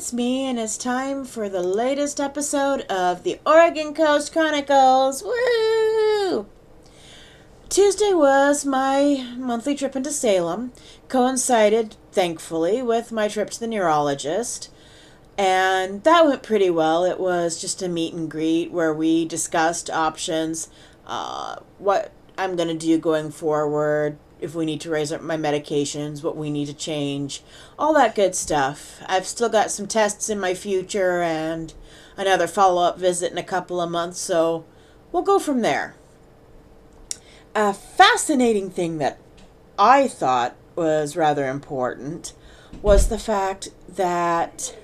it's me, and it's time for the latest episode of the Oregon Coast Chronicles. Woo! Tuesday was my monthly trip into Salem, coincided, thankfully, with my trip to the neurologist, and that went pretty well. It was just a meet and greet where we discussed options, what I'm going to do going forward, if we need to raise up my medications, what we need to change, all that good stuff. I've still got some tests in my future and another follow-up visit in a couple of months, so we'll go from there. A fascinating thing that I thought was rather important was the fact that,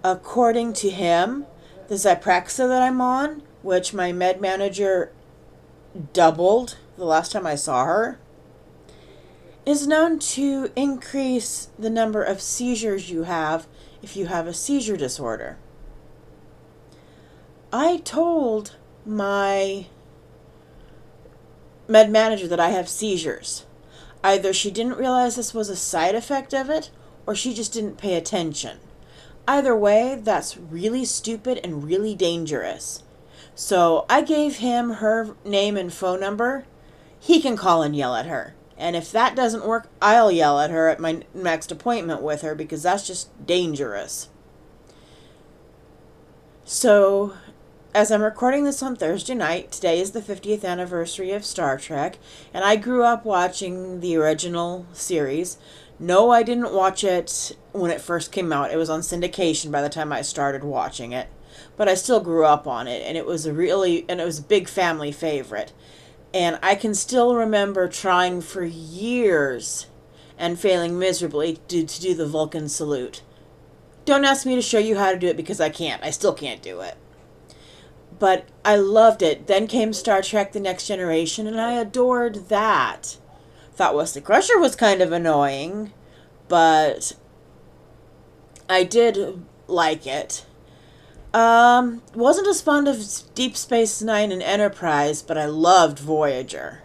according to him, the Zyprexa that I'm on, which my med manager doubled the last time I saw her, is known to increase the number of seizures you have if you have a seizure disorder. I told my med manager that I have seizures. Either she didn't realize this was a side effect of it, or she just didn't pay attention. Either way, that's really stupid and really dangerous. So I gave him her name and phone number. He can call and yell at her. And if that doesn't work, I'll yell at her at my next appointment with her, because that's just dangerous. So, as I'm recording this on Thursday night, today is the 50th anniversary of Star Trek, and I grew up watching the original series. No, I didn't watch it when it first came out. It was on syndication by the time I started watching it. But I still grew up on it, and it was a big family favorite. And I can still remember trying for years and failing miserably to do the Vulcan salute. Don't ask me to show you how to do it, because I can't. I still can't do it. But I loved it. Then came Star Trek The Next Generation, and I adored that. Thought Wesley Crusher was kind of annoying, but I did like it. Wasn't as fond of Deep Space Nine and Enterprise, but I loved Voyager.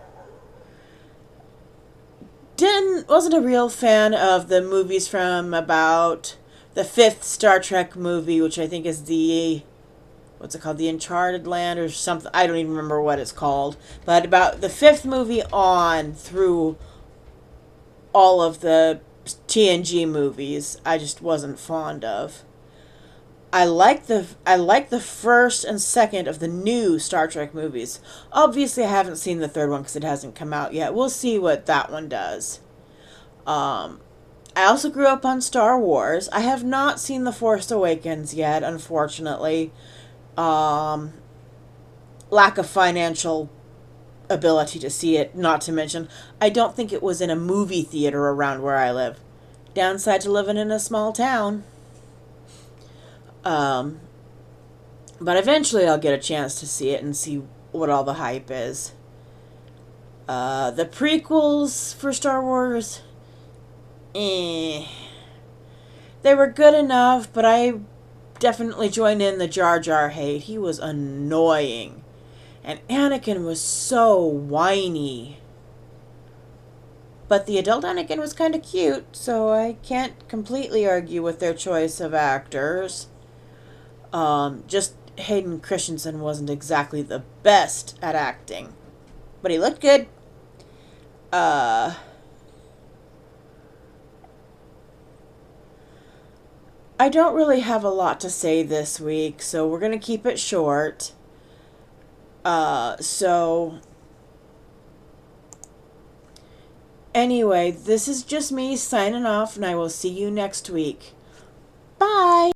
Wasn't a real fan of the movies from about the fifth Star Trek movie, which I think is what's it called? The Uncharted Land or something. I don't even remember what it's called. But about the fifth movie on through all of the TNG movies, I just wasn't fond of. I like the first and second of the new Star Trek movies. Obviously, I haven't seen the third one because it hasn't come out yet. We'll see what that one does. I also grew up on Star Wars. I have not seen The Force Awakens yet, unfortunately. Lack of financial ability to see it, not to mention, I don't think it was in a movie theater around where I live. Downside to living in a small town. But eventually I'll get a chance to see it and see what all the hype is. The prequels for Star Wars, They were good enough, but I definitely joined in the Jar Jar hate. He was annoying. And Anakin was so whiny. But the adult Anakin was kind of cute, so I can't completely argue with their choice of actors. Just Hayden Christensen wasn't exactly the best at acting, but he looked good. I don't really have a lot to say this week, so we're gonna keep it short. Anyway, this is just me signing off, and I will see you next week. Bye!